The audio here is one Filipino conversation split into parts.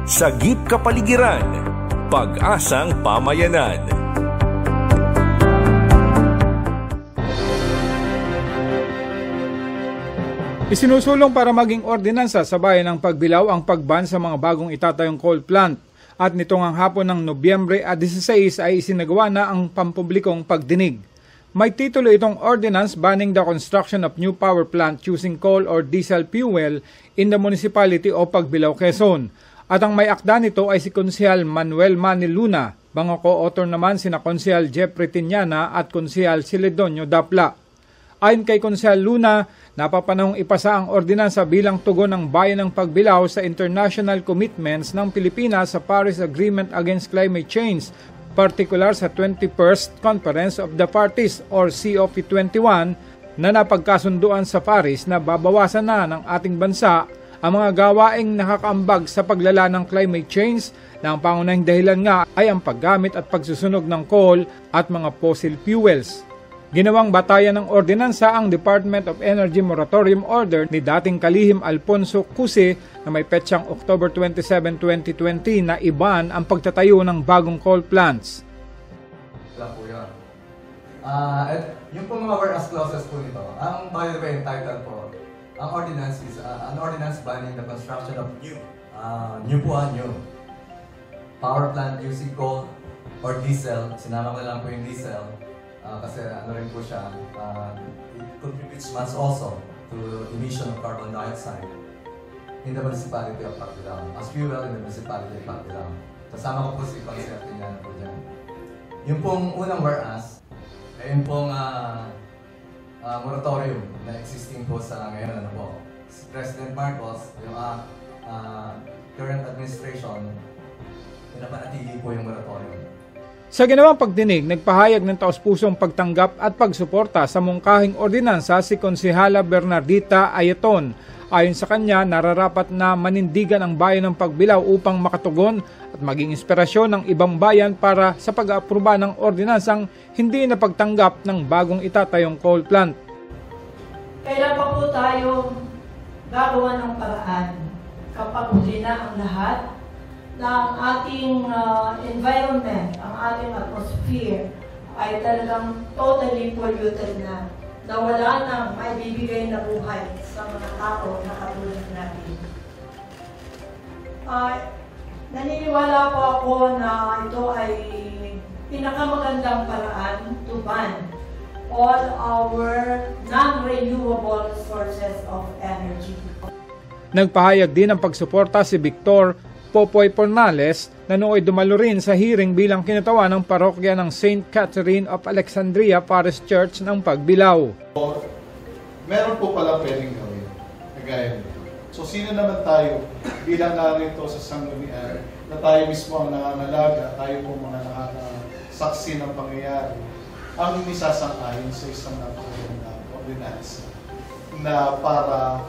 Sagip Kapaligiran, Pag-asang Pamayanan. Isinusulong para maging ordinansa sa bayan ng Pagbilao ang pagban sa mga bagong itatayong coal plant. At nitong ang hapon ng Nobyembre 16 ay isinagawa na ang pampublikong pagdinig. May titulo itong Ordinance Banning the Construction of New Power Plant Using Coal or Diesel Fuel in the Municipality of Pagbilao, Quezon. At ang may akda nito ay si Konsehal Manuel Manny Luna. Mga co-author naman sina Konsehal Jeffrey Tiñana at Konsehal Celedonio Dapla. Ayon kay Konsehal Luna, napapanahong ipasa ang ordinansa bilang tugon ng bayan ng Pagbilao sa international commitments ng Pilipinas sa Paris Agreement Against Climate Change, partikular sa 21st Conference of the Parties or COP21 na napagkasunduan sa Paris na babawasan na ng ating bansa ang mga gawaing nakakaambag sa paglala ng climate change na ang pangunahing dahilan nga ay ang paggamit at pagsusunog ng coal at mga fossil fuels. Ginawang batayan ng ordinansa ang Department of Energy Moratorium Order ni dating kalihim Alfonso Cuse na may petsang October 27, 2020 na iban ang pagtatayo ng bagong coal plants. Yung po mga whereas clauses po nito, ang by the way entitled po, ang ordinance is an ordinance banning the construction of new power plant using coal or diesel. Sinama ko lang po yung diesel. Kasi ano rin po siya, it contributes much also to emission of carbon dioxide in the municipality of Pagbilao, as fuel in the municipality of Pagbilao. Kasama ko po si Konsehal Tiñana po dyan. Yung pong unang whereas, ayun pong moratorium na existing po sa ngayon, ano po, si President Marcos, yung current administration, pinapanatili po yung moratorium. Sa ginawang pagdinig, nagpahayag ng taos-pusong pagtanggap at pagsuporta sa mungkahing ordinansa si Konsehala Bernardita Ayaton. Ayon sa kanya, nararapat na manindigan ang bayan ng Pagbilao upang makatugon at maging inspirasyon ng ibang bayan para sa pag-aapruba ng ordinansang hindi na pagtanggap ng bagong itatayong coal plant. Kailan pa po tayo gagawa ng paraan kapag huli na ang lahat ng ating environment, ang ating atmosphere ay talagang totally polluted na wala nang maibibigay na buhay sa mga tao na katulad natin. Naniniwala po ako na ito ay pinakamagandang paraan to ban all our non-renewable sources of energy. Nagpahayag din ng pagsuporta si Victor Popoy Pornales na nooy dumalo rin sa hearing bilang kinatawan ng parokya ng St. Catherine of Alexandria Parish Church ng Pagbilao. Meron po pala pwedeng gawin, kagaya nito. So sino naman tayo bilang narito sa sanggunian na tayo mismo ang nangangalaga, tayo po mga nakakasaksi ng pangyayari, ang isasang-ayon sa isang napakagandang ordinansa na para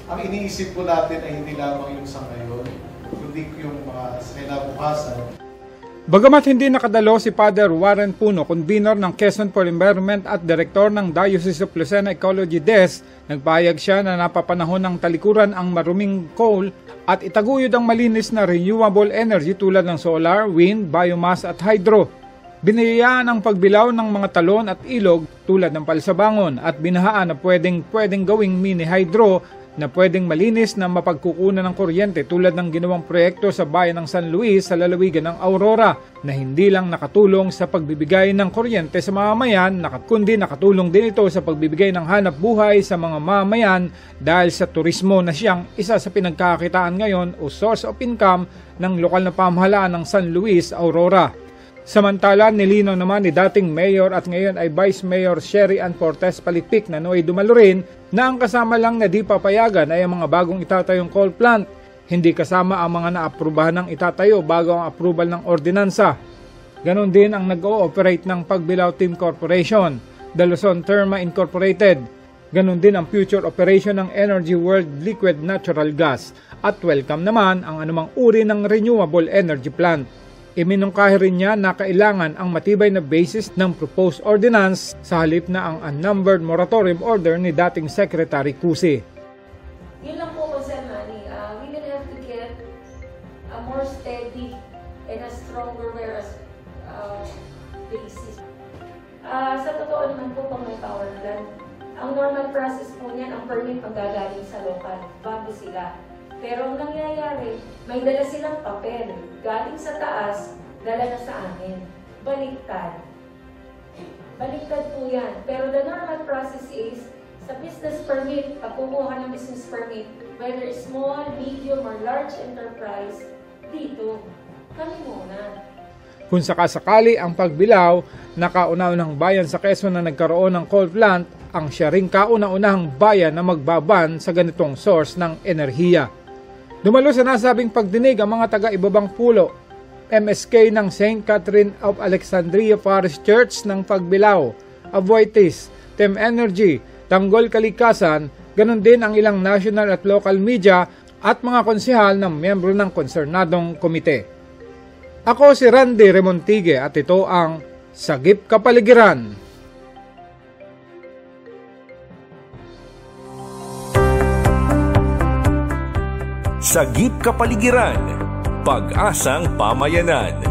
ang iniisip po natin ay hindi lamang yung sa ngayon, kundi yung mga kinabukasan. Bagamat hindi nakadalo si Father Warren Puno, convener ng Quezon for Environment at Direktor ng Diocese of Lucena Ecology Desk, nagpahayag siya na napapanahon ng talikuran ang maruming coal at itaguyod ang malinis na renewable energy tulad ng solar, wind, biomass at hydro. Biniyayaan ang Pagbilao ng mga talon at ilog tulad ng Palsabangon at binahaan na pwedeng gawing mini hydro na pwedeng malinis na mapagkukunan ng kuryente tulad ng ginawang proyekto sa bayan ng San Luis sa lalawigan ng Aurora na hindi lang nakatulong sa pagbibigay ng kuryente sa mamamayan, kundi nakatulong din ito sa pagbibigay ng hanap buhay sa mga mamamayan dahil sa turismo na siyang isa sa pinagkakakitaan ngayon o source of income ng lokal na pamahalaan ng San Luis, Aurora. Samantala, nilinaw naman ni dating Mayor at ngayon ay Vice Mayor Sherry Ann Portes Palikpik na nooy dumalo rin na ang kasama lang na di papayagan ay ang mga bagong itatayong coal plant. Hindi kasama ang mga naaprubahan ng itatayo bago ang approval ng ordinansa. Ganon din ang nag-ooperate ng Pagbilao Team Corporation, the Luzon Therma Incorporated. Ganon din ang future operation ng Energy World Liquid Natural Gas at welcome naman ang anumang uri ng renewable energy plant. Iminungkahi rin niya na kailangan ang matibay na basis ng proposed ordinance sa halip na ang unnumbered moratorium order ni dating Secretary Cuse. Yun lang po, Sir Manny. We're gonna have to get a more Sa totoo naman po pag may power plant, ang normal process po niyan, ang permit magagaling sa local, bago sila. Pero ang nangyayari, may dala silang papel, galing sa taas, dala na sa amin. Baliktad. Baliktad po yan. Pero the normal process is, sa business permit, pag kumuha ng business permit, whether small, medium, or large enterprise, dito, kami muna. Kung sakasakali ang pagbilaw, nakauna-unang bayan sa Quezon na nagkaroon ng coal plant, ang siya ring kauna-unahang bayan na magbaban sa ganitong source ng enerhiya. Dumalo sa nasabing pagdinig ang mga taga-ibabang pulo, MSK ng St. Catherine of Alexandria Parish Church ng Pagbilao, Avoitis, Tem Energy, Tanggol Kalikasan, ganun din ang ilang national at local media at mga konsehal ng miyembro ng konsernadong komite. Ako si Randy Remontigue at ito ang Sagip Kapaligiran. Sagip Kapaligiran, Pag-asang Pamayanan.